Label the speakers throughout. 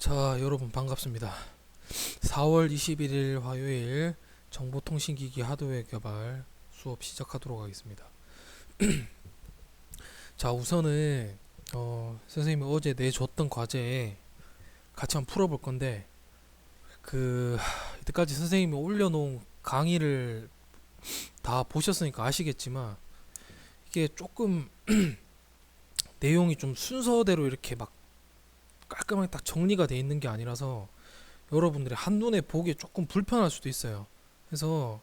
Speaker 1: 자, 여러분 반갑습니다. 4월 21일 화요일 정보통신기기 하드웨어 개발 수업 시작하도록 하겠습니다. 자, 우선은 선생님이 어제 내줬던 과제 같이 한번 풀어볼 건데 이때까지 선생님이 올려놓은 강의를 다 보셨으니까 아시겠지만 이게 조금 내용이 좀 순서대로 이렇게 막 깔끔하게 딱 정리가 돼 있는 게 아니라서 여러분들이 한눈에 보기 조금 불편할 수도 있어요. 그래서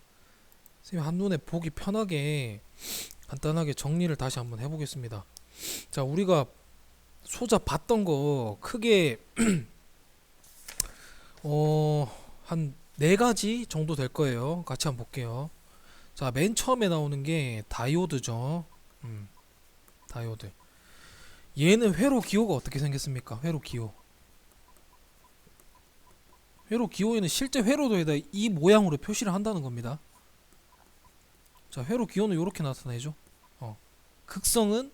Speaker 1: 선생님 한눈에 보기 편하게 간단하게 정리를 다시 한번 해보겠습니다. 자, 우리가 소자 봤던 거 크게 한 네 가지 정도 될 거예요. 같이 한번 볼게요. 자, 맨 처음에 나오는 게 다이오드죠. 다이오드. 얘는 회로 기호가 어떻게 생겼습니까? 회로 기호. 회로 기호에는 실제 회로도에다 이 모양으로 표시를 한다는 겁니다. 자, 회로 기호는 이렇게 나타내죠. 극성은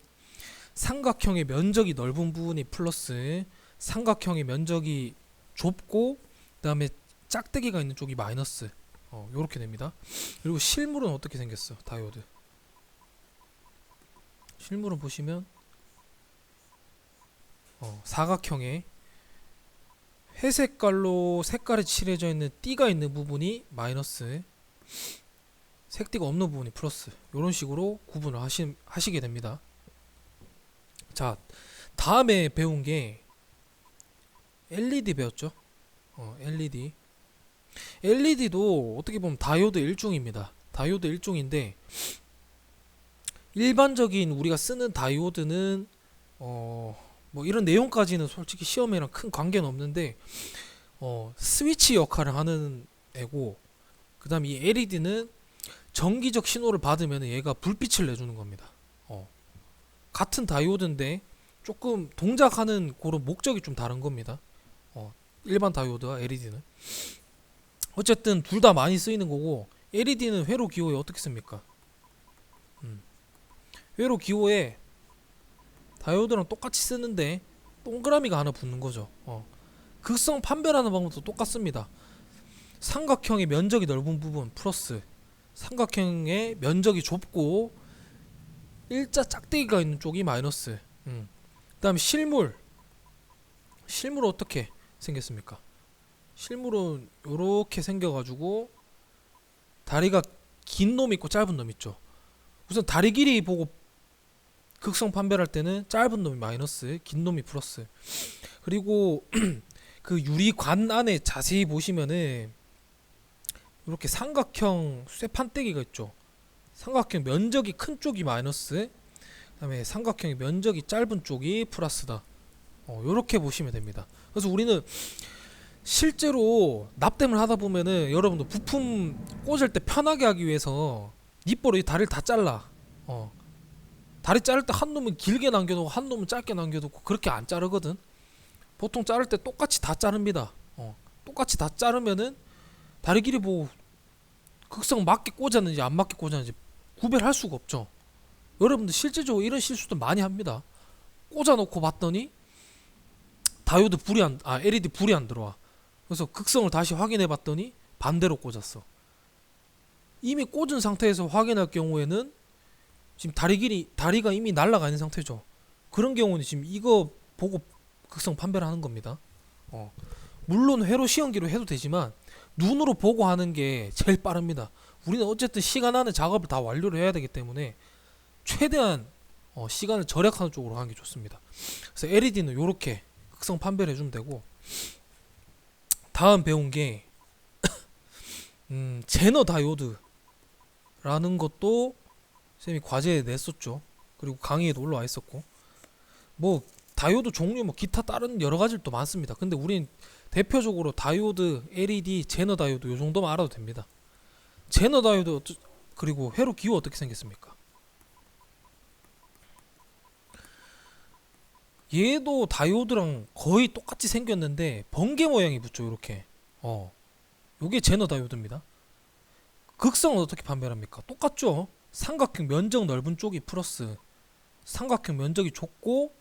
Speaker 1: 삼각형의 면적이 넓은 부분이 플러스, 삼각형의 면적이 좁고 그다음에 짝대기가 있는 쪽이 마이너스. 요렇게 됩니다. 그리고 실물은 어떻게 생겼어? 다이오드. 실물은 보시면 사각형의 회색깔로 색깔이 칠해져 있는 띠가 있는 부분이 마이너스, 색띠가 없는 부분이 플러스. 이런 식으로 구분을 하시게 됩니다. 자, 다음에 배운 게 LED 배웠죠. LED. LED도 어떻게 보면 다이오드 일종입니다. 다이오드 일종인데 일반적인 우리가 쓰는 다이오드는 뭐 이런 내용까지는 솔직히 시험이랑 큰 관계는 없는데 스위치 역할을 하는 애고, 그 다음 이 LED는 전기적 신호를 받으면 얘가 불빛을 내주는 겁니다. 같은 다이오드인데 조금 동작하는 그런 목적이 좀 다른 겁니다. 일반 다이오드와 LED는 어쨌든 둘 다 많이 쓰이는 거고, LED는 회로 기호에 어떻게 씁니까? 회로 기호에 다이오드랑 똑같이 쓰는데 동그라미가 하나 붙는 거죠. 극성 판별하는 방법도 똑같습니다. 삼각형의 면적이 넓은 부분 플러스, 삼각형의 면적이 좁고 일자 짝대기가 있는 쪽이 마이너스. 그 다음에 실물은 어떻게 생겼습니까? 실물은 요렇게 생겨가지고 다리가 긴 놈 있고 짧은 놈 있죠. 우선 다리 길이 보고 극성 판별할 때는 짧은 놈이 마이너스, 긴 놈이 플러스. 그리고 그 유리관 안에 자세히 보시면은 이렇게 삼각형 쇠판때기가 있죠. 삼각형 면적이 큰 쪽이 마이너스, 그다음에 삼각형의 면적이 짧은 쪽이 플러스다. 요렇게 보시면 됩니다. 그래서 우리는 실제로 납땜을 하다 보면은 여러분도 부품 꽂을 때 편하게 하기 위해서 니뽀로 이 다리를 다 잘라. 다리 자를 때 한 놈은 길게 남겨놓고 한 놈은 짧게 남겨놓고 그렇게 안 자르거든. 보통 자를 때 똑같이 다 자릅니다. 똑같이 다 자르면은 다리 길이 보고 극성 맞게 꽂았는지 안 맞게 꽂았는지 구별할 수가 없죠. 여러분들 실제적으로 이런 실수도 많이 합니다. 꽂아놓고 봤더니 다이오드 LED 불이 안 들어와. 그래서 극성을 다시 확인해 봤더니 반대로 꽂았어. 이미 꽂은 상태에서 확인할 경우에는 지금 다리가 이미 날아가 있는 상태죠. 그런 경우는 지금 이거 보고 극성 판별을 하는 겁니다. 물론 회로 시험기로 해도 되지만 눈으로 보고 하는 게 제일 빠릅니다. 우리는 어쨌든 시간 안에 작업을 다 완료를 해야 되기 때문에 최대한 시간을 절약하는 쪽으로 하는 게 좋습니다. 그래서 LED는 이렇게 극성 판별해 주면 되고, 다음 배운 게 제너 다이오드라는 것도 쌤이 과제에 냈었죠. 그리고 강의에도 올라와 있었고, 뭐 다이오드 종류 뭐 기타 다른 여러 가지도 많습니다. 근데 우린 대표적으로 다이오드, LED, 제너 다이오드 요 정도만 알아도 됩니다. 제너 다이오드 그리고 회로 기호 어떻게 생겼습니까? 얘도 다이오드랑 거의 똑같이 생겼는데 번개 모양이 붙죠. 이렇게. 요게 제너 다이오드입니다. 극성은 어떻게 판별합니까? 똑같죠. 삼각형 면적 넓은 쪽이 플러스, 삼각형 면적이 좁고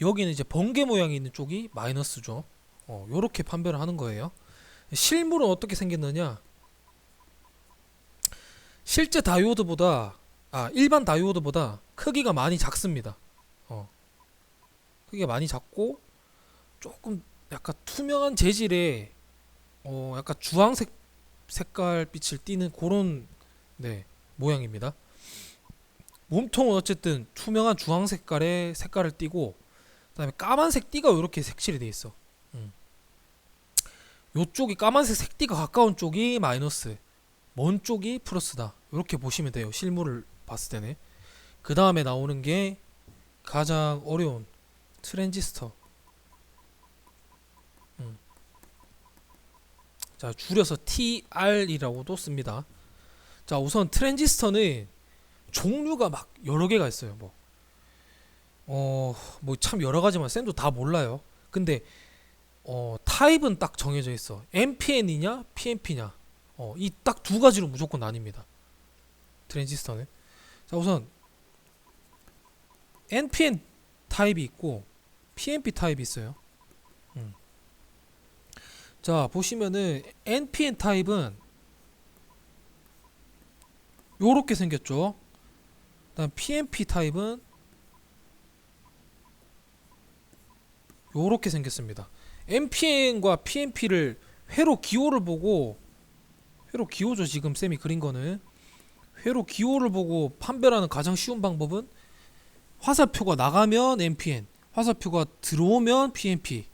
Speaker 1: 여기는 이제 번개 모양이 있는 쪽이 마이너스죠. 요렇게 판별을 하는 거예요. 실물은 어떻게 생겼느냐? 실제 다이오드보다 일반 다이오드보다 크기가 많이 작습니다. 크기가 많이 작고 조금 약간 투명한 재질의 약간 주황색 색깔 빛을 띠는 그런 네, 모양입니다. 몸통은 어쨌든 투명한 주황 색깔을 띠고 그다음에 까만색 띠가 이렇게 색칠이 돼 있어. 요쪽이 까만색 색띠가 가까운 쪽이 마이너스, 먼 쪽이 플러스다. 이렇게 보시면 돼요. 실물을 봤을 때는. 그 다음에 나오는 게 가장 어려운 트랜지스터. 자, 줄여서 TR이라고도 씁니다. 자, 우선 트랜지스터는 종류가 막 여러 개가 있어요. 뭐 참 여러 가지만 쌤도 다 몰라요. 근데 타입은 딱 정해져 있어. NPN이냐, PNP냐. 이 딱 두 가지로 무조건 나뉩니다. 트랜지스터는. 자, 우선 NPN 타입이 있고 PNP 타입이 있어요. 자, 보시면은 NPN 타입은 요렇게 생겼죠. 그다음 PNP 타입은 요렇게 생겼습니다. NPN과 PNP를 회로 기호를 보고, 회로 기호죠 지금 쌤이 그린 거는. 회로 기호를 보고 판별하는 가장 쉬운 방법은 화살표가 나가면 NPN, 화살표가 들어오면 PNP.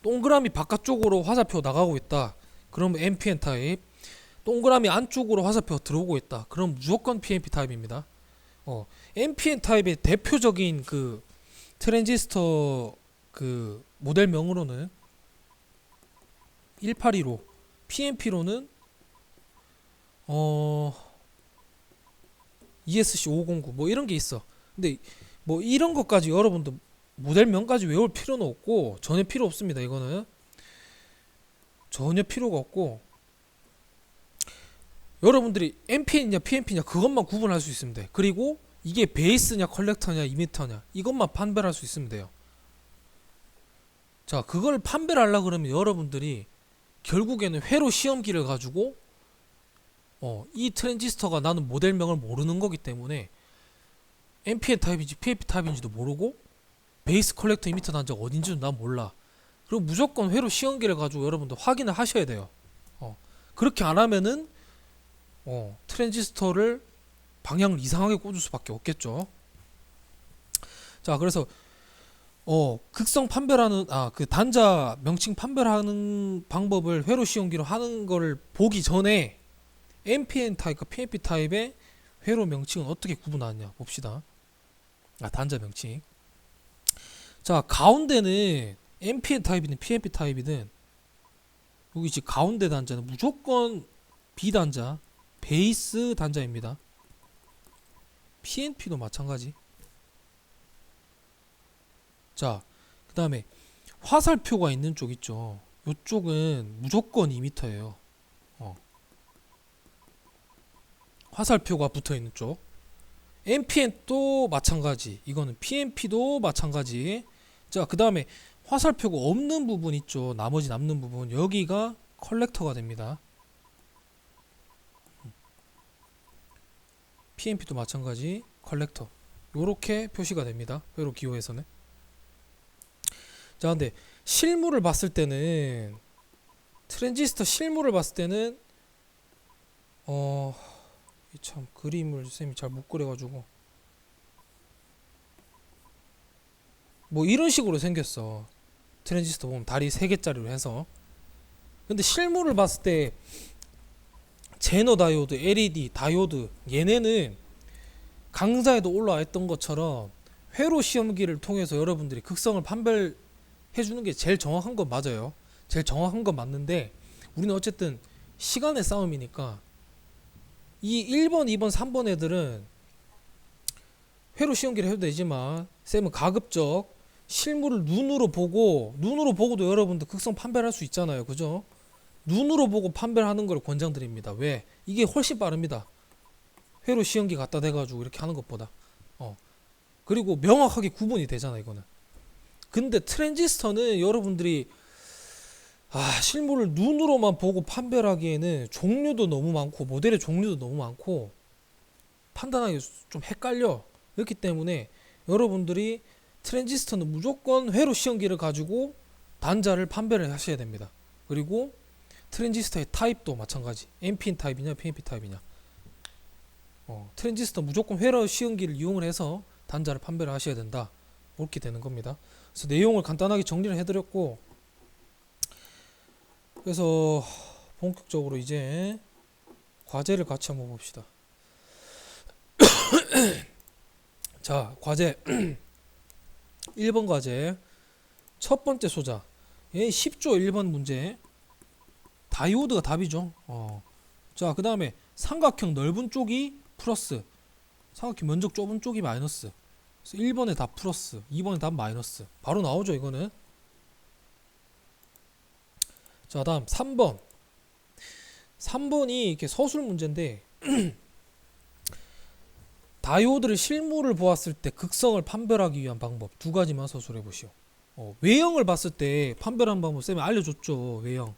Speaker 1: 동그라미 바깥쪽으로 화살표 나가고 있다. 그럼 NPN 타입. 동그라미 안쪽으로 화살표가 들어오고 있다. 그럼 무조건 PNP 타입입니다. NPN 타입의 대표적인 그 트랜지스터 그 모델명으로는 1815, PNP로는 ESC509 뭐 이런 게 있어. 근데 뭐 이런 것까지 여러분도 모델명까지 외울 필요는 없고 전혀 필요 없습니다. 이거는 전혀 필요가 없고 여러분들이 NPN이냐 PNP냐 그것만 구분할 수 있으면 돼. 그리고 이게 베이스냐 컬렉터냐 이미터냐 이것만 판별할 수 있으면 돼요. 자, 그걸 판별하려 그러면 여러분들이 결국에는 회로 시험기를 가지고 이 트랜지스터가 나는 모델명을 모르는 거기 때문에 NPN 타입인지 PNP 타입인지도 모르고 베이스 컬렉터 이미터 단자가 어딘지도 난 몰라. 그리고 무조건 회로 시험기를 가지고 여러분들 확인을 하셔야 돼요. 그렇게 안 하면은 트랜지스터를 방향을 이상하게 꽂을 수밖에 없겠죠. 자, 그래서 극성 판별하는 그 단자 명칭 판별하는 방법을 회로 시험기로 하는 거를 보기 전에 NPN 타입과 PNP 타입의 회로 명칭은 어떻게 구분하느냐 봅시다. 단자 명칭. 자, 가운데는 NPN 타입이든 PNP 타입이든 여기 지금 가운데 단자는 무조건 B단자, 베이스 단자입니다. PNP도 마찬가지. 자, 그 다음에 화살표가 있는 쪽 있죠. 이쪽은 무조건 2m예요. 화살표가 붙어 있는 쪽. NPN도 마찬가지. 이거는 PNP도 마찬가지. 자, 그 다음에 화살표가 없는 부분 있죠. 나머지 남는 부분. 여기가 컬렉터가 됩니다. PNP도 마찬가지. 컬렉터. 요렇게 표시가 됩니다. 회로 기호에서는. 자, 근데 실물을 봤을 때는 트랜지스터 실물을 봤을 때는 참 그림을 쌤이 잘 못 그려가지고 뭐 이런 식으로 생겼어. 트랜지스터 보면 다리 3개짜리로 해서. 근데 실물을 봤을 때 제너 다이오드, LED 다이오드 얘네는 강좌에도 올라와 있던 것처럼 회로 시험기를 통해서 여러분들이 극성을 판별해 주는 게 제일 정확한 건 맞아요. 제일 정확한 건 맞는데 우리는 어쨌든 시간의 싸움이니까 이 1번, 2번, 3번 애들은 회로 시험기를 해도 되지만 쌤은 가급적 실물을 눈으로 보고도 여러분들 극성 판별할 수 있잖아요. 그죠? 눈으로 보고 판별하는 걸 권장드립니다. 왜? 이게 훨씬 빠릅니다. 회로 시험기 갖다 대가지고 이렇게 하는 것보다. 그리고 명확하게 구분이 되잖아 이거는. 근데 트랜지스터는 여러분들이 실물을 눈으로만 보고 판별하기에는 종류도 너무 많고 모델의 종류도 너무 많고 판단하기 좀 헷갈려. 그렇기 때문에 여러분들이 트랜지스터는 무조건 회로 시험기를 가지고 단자를 판별을 하셔야 됩니다. 그리고 트랜지스터의 타입도 마찬가지. NPN 타입이냐 PNP 타입이냐. 트랜지스터 무조건 회로 시험기를 이용을 해서 단자를 판별을 하셔야 된다. 그렇게 되는 겁니다. 그래서 내용을 간단하게 정리를 해드렸고, 그래서 본격적으로 이제 과제를 같이 한번 봅시다. 자, 과제 1번 과제 첫 번째 소자. 얘 10조 1번 문제. 다이오드가 답이죠. 자, 그 다음에 삼각형 넓은 쪽이 플러스, 삼각형 면적 좁은 쪽이 마이너스. 그래서 1번에 답 플러스, 2번에 답 마이너스. 바로 나오죠, 이거는. 자, 다음 3번. 3번이 이렇게 서술 문제인데 다이오드를 실물을 보았을 때 극성을 판별하기 위한 방법 두 가지만 서술해 보시오. 외형을 봤을 때 판별하는 방법 쌤이 알려줬죠. 외형.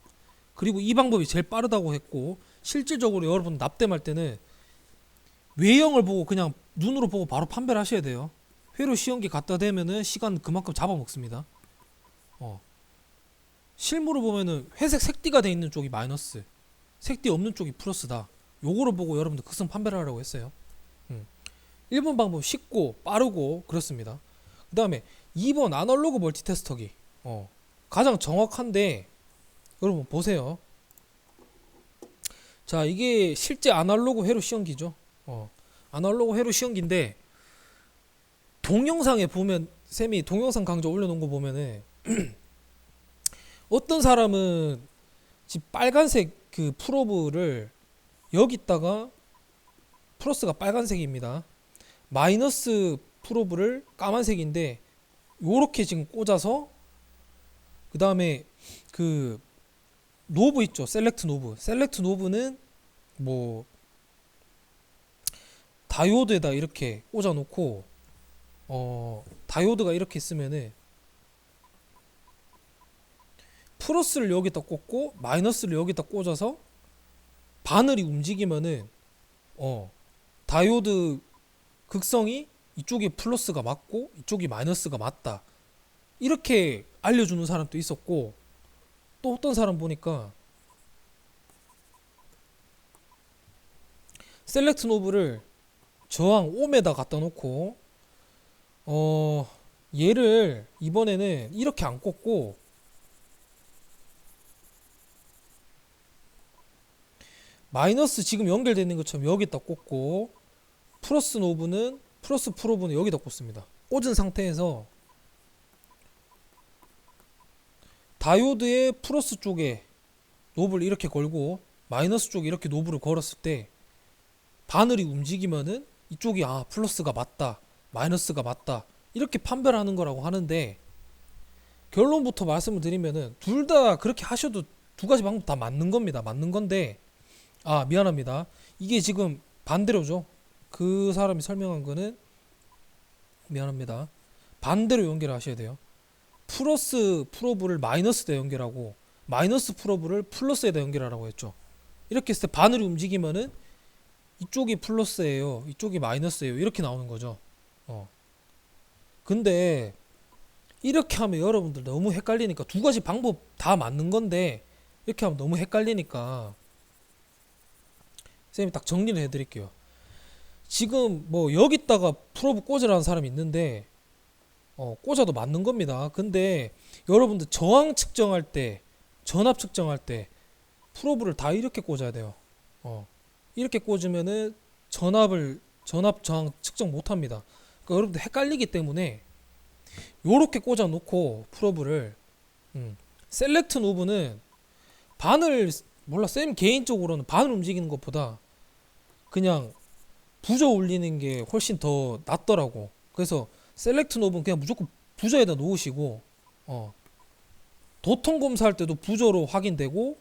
Speaker 1: 그리고 이 방법이 제일 빠르다고 했고, 실질적으로 여러분 납땜할 때는 외형을 보고 그냥 눈으로 보고 바로 판별하셔야 돼요. 회로 시험기 갖다 대면은 시간 그만큼 잡아먹습니다. 실물을 보면은 회색 색띠가 돼 있는 쪽이 마이너스, 색띠 없는 쪽이 플러스다. 요거를 보고 여러분들 극성 판별하라고 했어요. 1번 방법 쉽고 빠르고 그렇습니다. 그 다음에 2번 아날로그 멀티테스터기. 가장 정확한데 여러분 보세요. 자, 이게 실제 아날로그 회로 시험기죠. 아날로그 회로 시험기인데 동영상에 보면, 쌤이 동영상 강좌 올려놓은 거 보면은 어떤 사람은 지금 빨간색 그 프로브를 여기다가, 플러스가 빨간색입니다. 마이너스 프로브를 까만색인데 요렇게 지금 꽂아서, 그 다음에 그 노브 있죠. 셀렉트 노브. 셀렉트 노브는 뭐 다이오드에다 이렇게 꽂아 놓고, 다이오드가 이렇게 있으면은 플러스를 여기다 꽂고 마이너스를 여기다 꽂아서 바늘이 움직이면은 다이오드 극성이 이쪽이 플러스가 맞고 이쪽이 마이너스가 맞다, 이렇게 알려주는 사람도 있었고, 또 어떤 사람 보니까 셀렉트 노브를 저항 5m 갖다 놓고 얘를 이번에는 이렇게 안 꽂고 마이너스 지금 연결되어 있는 것처럼 여기다 꽂고, 플러스 프로브는 여기다 꽂습니다. 꽂은 상태에서 다이오드의 플러스 쪽에 노브를 이렇게 걸고 마이너스 쪽에 이렇게 노브를 걸었을 때 바늘이 움직이면은 이쪽이 플러스가 맞다, 마이너스가 맞다, 이렇게 판별하는 거라고 하는데, 결론부터 말씀을 드리면은 둘 다 그렇게 하셔도 두 가지 방법 다 맞는 겁니다. 맞는 건데, 미안합니다. 이게 지금 반대로죠. 그 사람이 설명한 거는, 미안합니다, 반대로 연결하셔야 돼요. 플러스 프로브를 마이너스에다 연결하고 마이너스 프로브를 플러스에다 연결하라고 했죠. 이렇게 했을 때 바늘이 움직이면은 이쪽이 플러스예요, 이쪽이 마이너스예요, 이렇게 나오는 거죠. 근데 이렇게 하면 여러분들 너무 헷갈리니까, 두 가지 방법 다 맞는 건데 이렇게 하면 너무 헷갈리니까 쌤이 딱 정리를 해드릴게요. 지금 뭐 여기다가 프로브 꽂으라는 사람이 있는데 꽂아도 맞는 겁니다. 근데 여러분들 저항 측정할 때, 전압 측정할 때 프로브를 다 이렇게 꽂아야 돼요. 이렇게 꽂으면은 전압 저항 측정 못 합니다. 그러니까 여러분들 헷갈리기 때문에 요렇게 꽂아 놓고 프로브를, 셀렉트 노브는 바늘, 몰라, 쌤 개인적으로는 바늘 움직이는 것보다 그냥 부저 올리는 게 훨씬 더 낫더라고. 그래서 셀렉트 노브는 그냥 무조건 부저에다 놓으시고, 도통 검사할 때도 부저로 확인되고,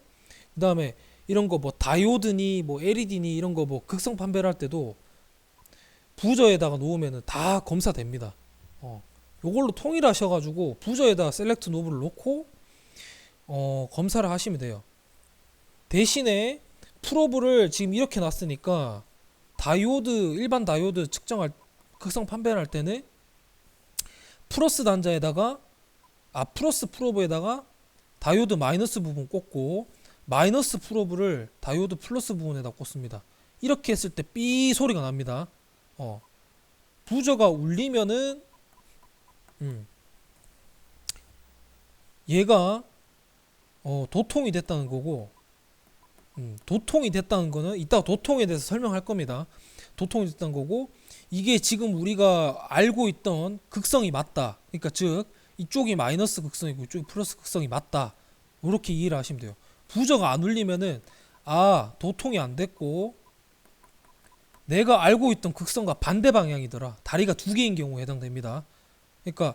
Speaker 1: 그 다음에 이런 거 뭐 다이오드니 뭐 LED니 이런 거 뭐 극성 판별할 때도 부저에다가 놓으면은 다 검사됩니다. 요걸로 통일하셔가지고 부저에다가 셀렉트 노브를 놓고 검사를 하시면 돼요. 대신에 프로브를 지금 이렇게 놨으니까 다이오드 일반 다이오드 측정할 극성 판별할 때는 플러스 단자에다가 플러스 프로브에다가 다이오드 마이너스 부분 꽂고 마이너스 프로브를 다이오드 플러스 부분에다 꽂습니다. 이렇게 했을 때 삐 소리가 납니다. 부저가 울리면은 얘가 도통이 됐다는 거고, 도통이 됐다는 거는 이따가 도통에 대해서 설명할 겁니다. 도통이 됐다는 거고, 이게 지금 우리가 알고 있던 극성이 맞다. 그러니까 즉 이쪽이 마이너스 극성이고 이쪽이 플러스 극성이 맞다. 이렇게 이해를 하시면 돼요. 부저가 안 울리면은 도통이 안 됐고 내가 알고 있던 극성과 반대 방향이더라. 다리가 두 개인 경우에 해당됩니다. 그러니까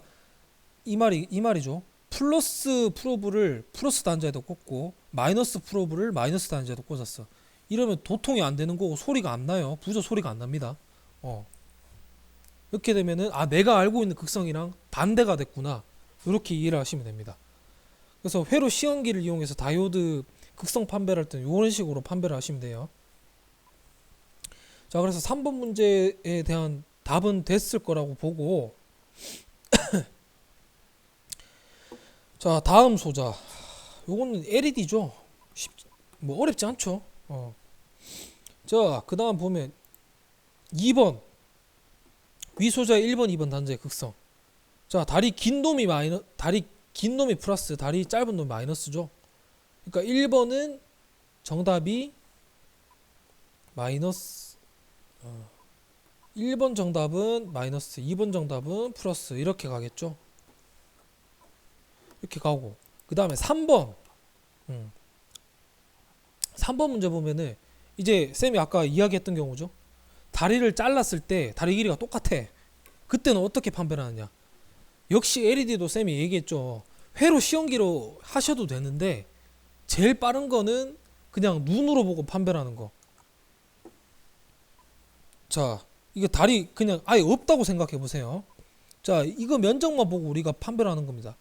Speaker 1: 이 말이죠. 플러스 프로브를 플러스 단자에다 꽂고 마이너스 프로브를 마이너스 단자에다 꽂았어. 이러면 도통이 안 되는 거고 소리가 안 나요. 부저 소리가 안 납니다. 이렇게 되면은 내가 알고 있는 극성이랑 반대가 됐구나. 이렇게 이해를 하시면 됩니다. 그래서 회로 시험기를 이용해서 다이오드 극성 판별할 때는 이런 식으로 판별을 하시면 돼요. 자, 그래서 3번 문제에 대한 답은 됐을 거라고 보고 자, 다음 소자. 요거는 LED죠. 뭐 어렵지 않죠. 자, 그 다음 보면 2번 위 소자의 1번, 2번 단자의 극성. 자, 다리 긴 놈이 플러스, 다리 짧은 놈이 마이너스죠. 그러니까 1번은 정답이 마이너스, 1번 정답은 마이너스, 2번 정답은 플러스 이렇게 가겠죠. 이렇게 가고 그 다음에 3번 3번 문제 보면은 이제 쌤이 아까 이야기했던 경우죠. 다리를 잘랐을 때 다리 길이가 똑같아. 그때는 어떻게 판별하느냐. 역시 LED도 쌤이 얘기했죠. 회로 시험기로 하셔도 되는데 제일 빠른 거는 그냥 눈으로 보고 판별하는 거. 자, 이게 다리 그냥 아예 없다고 생각해 보세요. 자, 이거 면적만 보고 우리가 판별하는 겁니다.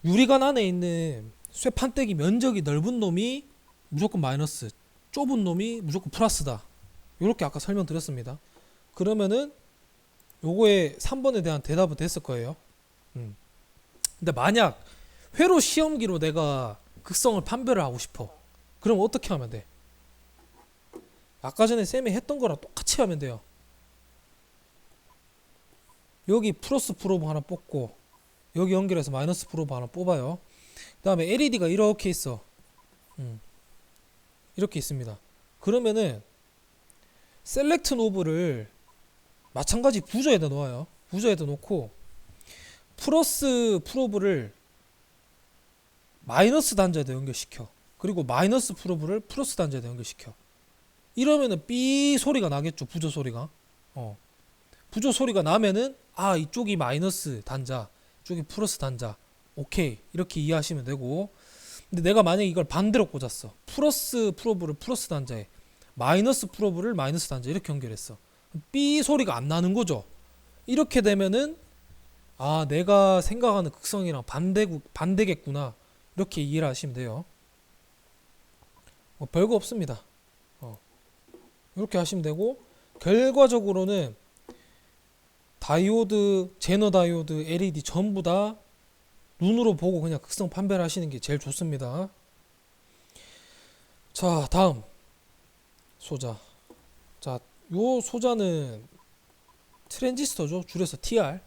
Speaker 1: 유리관 안에 있는 쇠판때기 면적이 넓은 놈이 무조건 마이너스, 좁은 놈이 무조건 플러스다. 이렇게 아까 설명드렸습니다. 그러면은 요거에 3번에 대한 대답은 됐을 거예요. 근데 만약 회로 시험기로 내가 극성을 판별을 하고 싶어. 그럼 어떻게 하면 돼? 아까 전에 쌤이 했던 거랑 똑같이 하면 돼요. 여기 플러스 프로브 하나 뽑고 여기 연결해서 마이너스 프로브 하나 뽑아요. 그 다음에 LED가 이렇게 있어. 이렇게 있습니다. 그러면은 셀렉트 노브를 마찬가지 부저에다 놓아요. 부저에다 놓고 플러스 프로브를 마이너스 단자에다 연결시켜. 그리고 마이너스 프로브를 플러스 단자에다 연결시켜. 이러면은 삐 소리가 나겠죠. 부저 소리가. 부저 소리가 나면은 이쪽이 마이너스 단자, 이쪽이 플러스 단자. 오케이. 이렇게 이해하시면 되고. 근데 내가 만약에 이걸 반대로 꽂았어. 플러스 프로브를 플러스 단자에, 마이너스 프로브를 마이너스 단자에 이렇게 연결했어. 삐 소리가 안 나는 거죠. 이렇게 되면은 내가 생각하는 극성이랑 반대겠구나. 이렇게 이해를 하시면 돼요. 뭐 별거 없습니다. 이렇게 하시면 되고, 결과적으로는 다이오드, 제너 다이오드, LED 전부 다 눈으로 보고 그냥 극성 판별하시는 게 제일 좋습니다. 자, 다음 소자. 자, 요 소자는 트랜지스터죠. 줄여서 TR.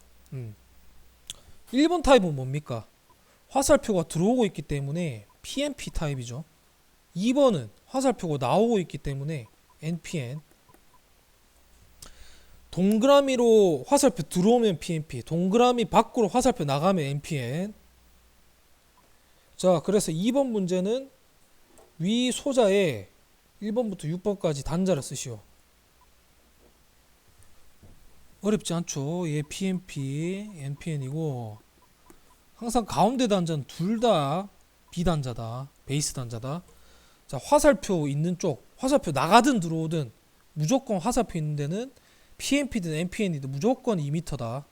Speaker 1: 1번 타입은 뭡니까? 화살표가 들어오고 있기 때문에 PNP 타입이죠. 2번은 화살표가 나오고 있기 때문에 NPN. 동그라미로 화살표 들어오면 PNP, 동그라미 밖으로 화살표 나가면 NPN. 자, 그래서 2번 문제는 위 소자에 1번부터 6번까지 단자를 쓰시오. 어렵지 않죠. 얘 PNP, NPN이고 항상 가운데 단자는 둘 다 B단자다. 베이스 단자다. 자, 화살표 있는 쪽, 화살표 나가든 들어오든 무조건 화살표 있는 데는 PNP든 NPN이든 무조건 2m다.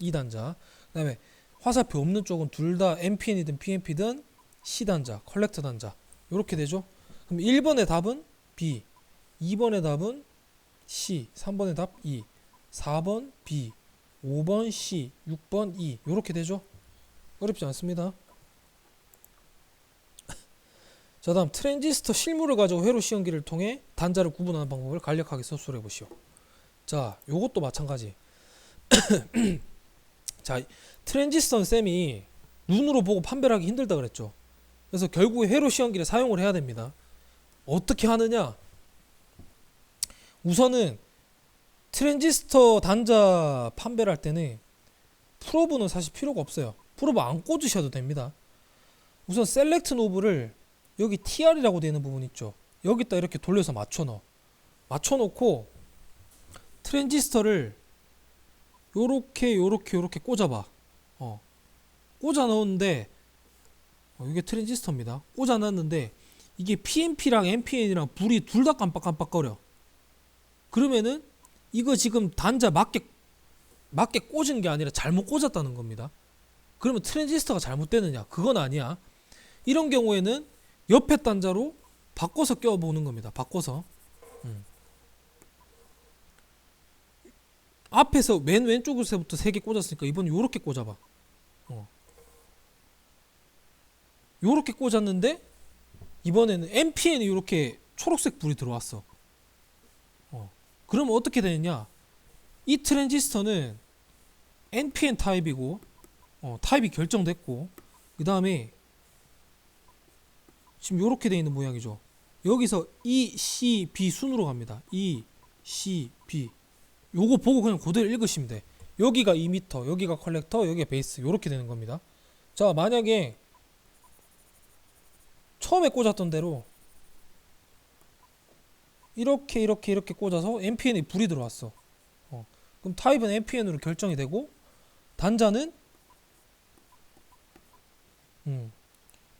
Speaker 1: 2단자. 그 다음에 화살표 없는 쪽은 둘 다 NPN이든 PNP든 C 단자, 컬렉터 단자 이렇게 되죠. 그럼 1번의 답은 B, 2번의 답은 C, 3번의 답 E, 4번 B, 5번 C, 6번 E 이렇게 되죠. 어렵지 않습니다. 자, 다음 트랜지스터 실물을 가지고 회로 시험기를 통해 단자를 구분하는 방법을 간략하게 서술해 보시오. 자, 요것도 마찬가지. 자, 트랜지스터는 쌤이 눈으로 보고 판별하기 힘들다 그랬죠. 그래서 결국에 회로 시험기를 사용을 해야 됩니다. 어떻게 하느냐? 우선은 트랜지스터 단자 판별할 때는 프로브는 사실 필요가 없어요. 프로브 안 꽂으셔도 됩니다. 우선 셀렉트 노브를 여기 TR이라고 되는 부분 있죠. 여기다 이렇게 돌려서 맞춰놓고 트랜지스터를 요렇게 꽂아봐. 꽂아 넣었는데 이게 트랜지스터입니다. 꽂아 놨는데 이게 PNP랑 NPN이랑 불이 둘 다 깜빡깜빡거려. 그러면은 이거 지금 단자 맞게 꽂은 게 아니라 잘못 꽂았다는 겁니다. 그러면 트랜지스터가 잘못되느냐? 그건 아니야. 이런 경우에는 옆에 단자로 바꿔서 껴보는 겁니다. 바꿔서. 앞에서 맨 왼쪽에서부터 3개 꽂았으니까 이번엔 요렇게 꽂아봐. 요렇게 꽂았는데 이번에는 NPN이 요렇게 초록색 불이 들어왔어. 그러면 어떻게 되느냐? 이 트랜지스터는 NPN 타입이고 타입이 결정됐고 그 다음에 지금 요렇게 되어 있는 모양이죠. 여기서 E, C, B 순으로 갑니다. E, C, B 요거 보고 그냥 그대로 읽으시면 돼. 여기가 2m, 여기가 컬렉터, 여기가 베이스 요렇게 되는 겁니다. 자, 만약에 처음에 꽂았던 대로 이렇게 꽂아서 NPN이 불이 들어왔어. 그럼 타입은 NPN으로 결정이 되고 단자는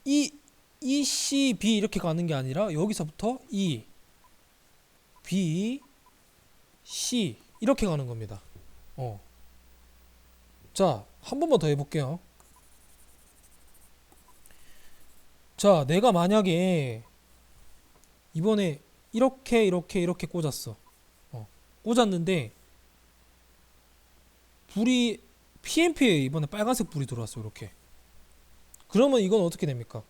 Speaker 1: E, C, B 이렇게 가는 게 아니라 여기서부터 E, B, C 이렇게 가는 겁니다. 자, 한 번만 더 해볼게요. 자, 내가 만약에 이번에 이렇게 꽂았어. 꽂았는데 불이 PNP에 이번에 빨간색 불이 들어왔어. 이렇게. 그러면 이건 어떻게 됩니까?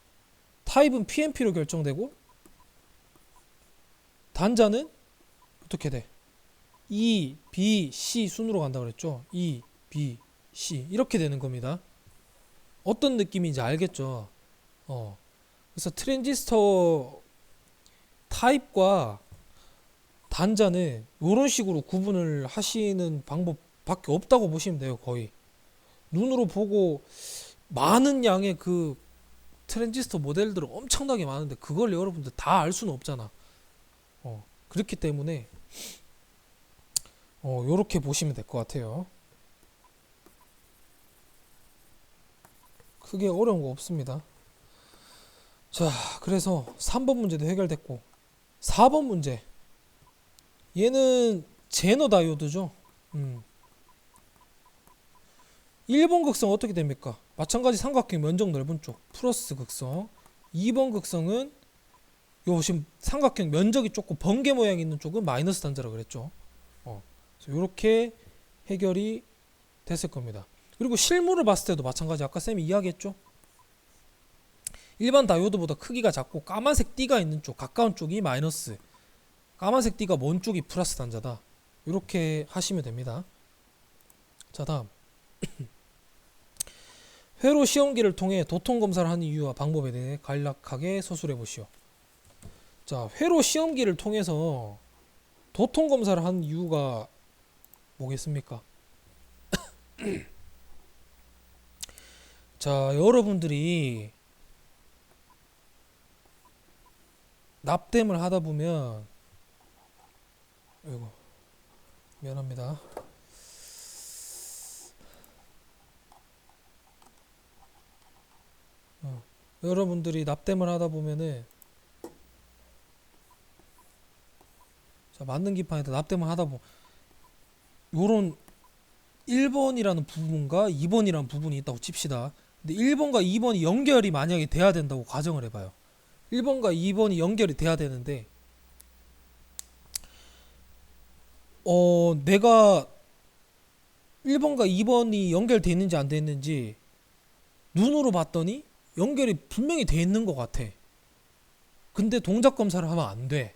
Speaker 1: 타입은 PNP로 결정되고 단자는 어떻게 돼? E, B, C 순으로 간다 그랬죠. E, B, C 이렇게 되는 겁니다. 어떤 느낌인지 알겠죠? 그래서 트랜지스터 타입과 단자는 이런 식으로 구분을 하시는 방법밖에 없다고 보시면 돼요. 거의 눈으로 보고 많은 양의 그 트랜지스터 모델들은 엄청나게 많은데 그걸 여러분들 다 알 수는 없잖아. 그렇기 때문에 요렇게 보시면 될 것 같아요. 크게 어려운 거 없습니다. 자, 그래서 3번 문제도 해결됐고 4번 문제 얘는 제너 다이오드죠. 1번 극성 어떻게 됩니까? 마찬가지 삼각형 면적 넓은 쪽 플러스 극성. 2번 극성은 요 지금 삼각형 면적이 조금 번개 모양이 있는 쪽은 마이너스 단자라고 그랬죠. 그래서 이렇게 해결이 됐을 겁니다. 그리고 실물을 봤을 때도 마찬가지. 아까 쌤이 이야기했죠. 일반 다이오드보다 크기가 작고 까만색 띠가 있는 쪽 가까운 쪽이 마이너스, 까만색 띠가 먼 쪽이 플러스 단자다. 이렇게 하시면 됩니다. 자, 다음 회로 시험기를 통해 도통 검사를 하는 이유와 방법에 대해 간략하게 서술해 보시오. 자, 회로 시험기를 통해서 도통 검사를 하는 이유가 뭐겠습니까? 자, 여러분들이 납땜을 하다 보면 아이고 미안합니다. 여러분들이 납땜을 하다 보면은 자, 만능 기판에다 납땜을 하다 보면 요런 1번이라는 부분과 2번이라는 부분이 있다고 칩시다. 근데 1번과 2번이 연결이 만약에 돼야 된다고 가정을 해봐요. 1번과 2번이 연결이 돼야 되는데 내가 1번과 2번이 연결돼 있는지 안 돼 있는지 눈으로 봤더니 연결이 분명히 돼 있는 것 같아. 근데 동작 검사를 하면 안 돼.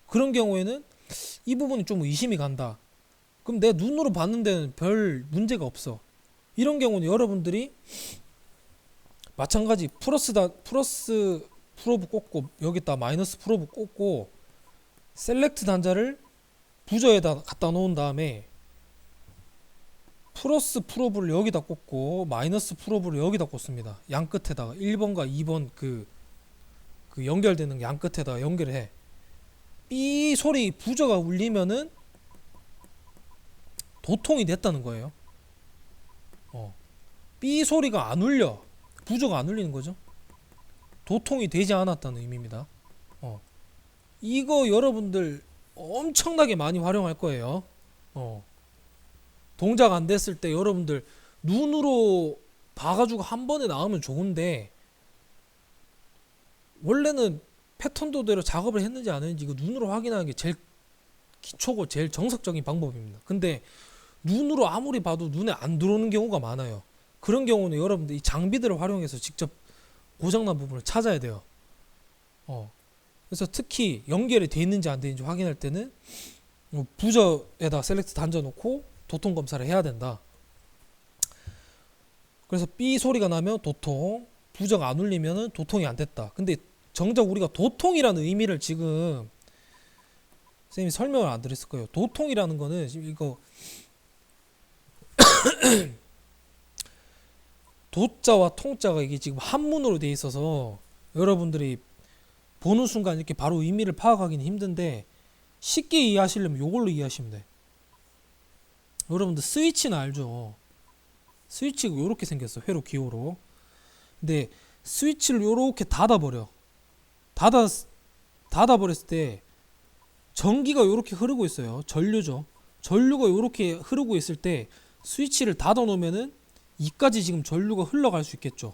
Speaker 1: 그런 경우에는 이 부분이 좀 의심이 간다. 그럼 내 눈으로 봤는 데는 별 문제가 없어. 이런 경우는 여러분들이 마찬가지 플러스 프로브 꽂고 여기다 마이너스 프로브 꽂고 셀렉트 단자를 부저에다 갖다 놓은 다음에 플러스 프로브를 여기다 꽂고 마이너스 프로브를 여기다 꽂습니다. 양 끝에다가 1번과 2번 그 연결되는 양 끝에다가 연결해. 삐 소리 부저가 울리면은 도통이 됐다는 거예요. 삐 소리가 안 울려. 부저가 안 울리는 거죠. 도통이 되지 않았다는 의미입니다. 이거 여러분들 엄청나게 많이 활용할 거예요. 동작 안 됐을 때 여러분들 눈으로 봐가지고 한 번에 나오면 좋은데 원래는 패턴도대로 작업을 했는지 안 했는지 이거 눈으로 확인하는 게 제일 기초고 제일 정석적인 방법입니다. 근데 눈으로 아무리 봐도 눈에 안 들어오는 경우가 많아요. 그런 경우는 여러분들 이 장비들을 활용해서 직접 고장난 부분을 찾아야 돼요. 그래서 특히 연결이 돼 있는지 안 돼 있는지 확인할 때는 부저에다 셀렉트 단자 놓고 도통 검사를 해야 된다. 그래서 삐 소리가 나면 도통, 부저가 안 울리면 도통이 안 됐다. 근데 정작 우리가 도통이라는 의미를 지금 선생님이 설명을 안 드렸을 거예요. 도통이라는 거는 지금 이거 도자와 통자가 이게 지금 한문으로 돼 있어서 여러분들이 보는 순간 이렇게 바로 의미를 파악하기는 힘든데 쉽게 이해하시려면 이걸로 이해하시면 돼. 여러분들 스위치는 알죠? 스위치가 이렇게 생겼어. 회로 기호로. 근데 스위치를 이렇게 닫아버려. 닫아버렸을 때 전기가 이렇게 흐르고 있어요. 전류죠. 전류가 이렇게 흐르고 있을 때 스위치를 닫아 놓으면은 이까지 지금 전류가 흘러갈 수 있겠죠.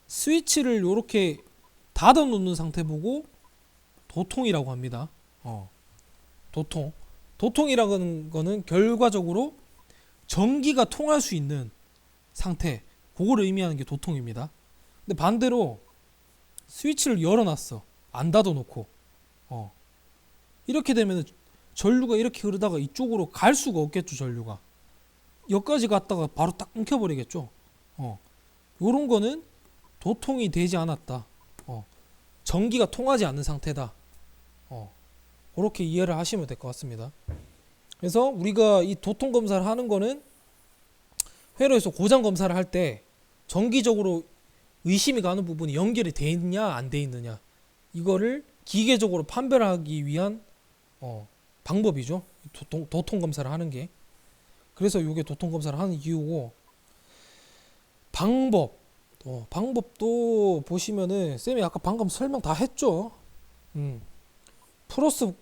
Speaker 1: 스위치를 이렇게 닫아 놓는 상태 보고 도통이라고 합니다. 도통이라는 거는 결과적으로 전기가 통할 수 있는 상태, 그걸 의미하는 게 도통입니다. 근데 반대로 스위치를 열어놨어. 안 닫아놓고. 이렇게 되면 전류가 이렇게 흐르다가 이쪽으로 갈 수가 없겠죠. 전류가. 여기까지 갔다가 바로 딱 끊겨버리겠죠. 요런 거는 도통이 되지 않았다. 전기가 통하지 않는 상태다. 그렇게 이해를 하시면 될 것 같습니다. 그래서 우리가 이 도통 검사를 하는 거는 회로에서 고장 검사를 할 때 정기적으로 의심이 가는 부분이 연결이 돼 있냐 안 돼 있느냐 이거를 기계적으로 판별하기 위한 방법이죠. 도통 검사를 하는 게. 그래서 이게 도통 검사를 하는 이유고, 방법도 보시면은 쌤이 아까 방금 설명 다 했죠. 플러스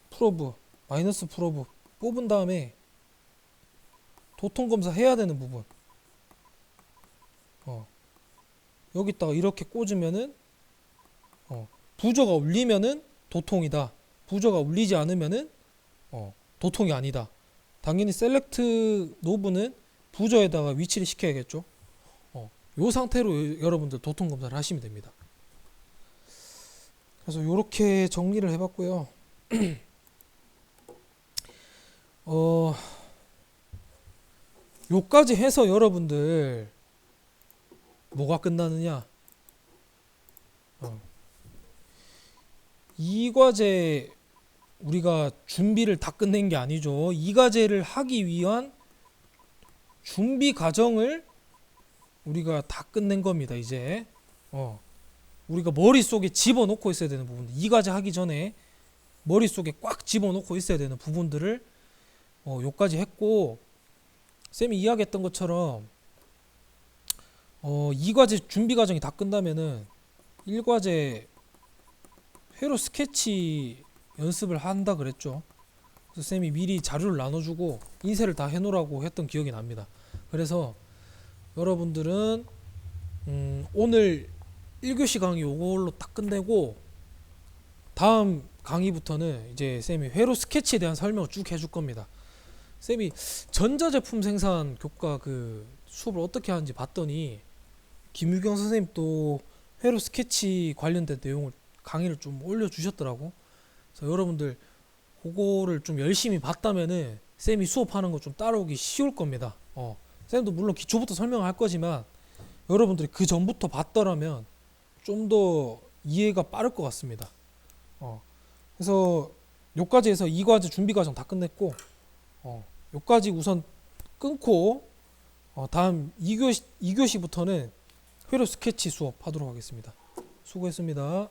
Speaker 1: 프로브, 마이너스 프로브 뽑은 다음에 도통 검사 해야 되는 부분. 여기다가 이렇게 꽂으면은 부저가 울리면은 도통이다. 부저가 울리지 않으면은 도통이 아니다. 당연히 셀렉트 노브는 부저에다가 위치를 시켜야겠죠. 요 상태로 여러분들 도통 검사를 하시면 됩니다. 그래서 이렇게 정리를 해봤고요. 요까지 해서 여러분들 뭐가 끝나느냐? 이 과제 우리가 준비를 다 끝낸 게 아니죠. 이 과제를 하기 위한 준비 과정을 우리가 다 끝낸 겁니다. 이제 우리가 머릿속에 집어넣고 있어야 되는 부분, 이 과제 하기 전에 머릿속에 꽉 집어넣고 있어야 되는 부분들을 요까지 했고, 쌤이 이야기했던 것처럼 이 과제 준비 과정이 다 끝나면은 1과제 회로 스케치 연습을 한다 그랬죠. 그래서 쌤이 미리 자료를 나눠주고 인쇄를 다 해놓으라고 했던 기억이 납니다. 그래서 여러분들은 오늘 1교시 강의 요걸로 딱 끝내고 다음 강의부터는 이제 쌤이 회로 스케치에 대한 설명을 쭉 해줄 겁니다. 쌤이 전자제품 생산 교과 그 수업을 어떻게 하는지 봤더니 김유경 선생님 또 회로 스케치 관련된 내용을 강의를 좀 올려주셨더라고. 그래서 여러분들 그거를 좀 열심히 봤다면은 쌤이 수업하는 거 좀 따라오기 쉬울 겁니다. 쌤도 물론 기초부터 설명할 거지만 여러분들이 그 전부터 봤더라면 좀 더 이해가 빠를 것 같습니다. 그래서 요까지 해서 2과제 준비 과정 다 끝냈고 요까지 우선 끊고 다음 2교시부터는 회로 스케치 수업 하도록 하겠습니다. 수고했습니다.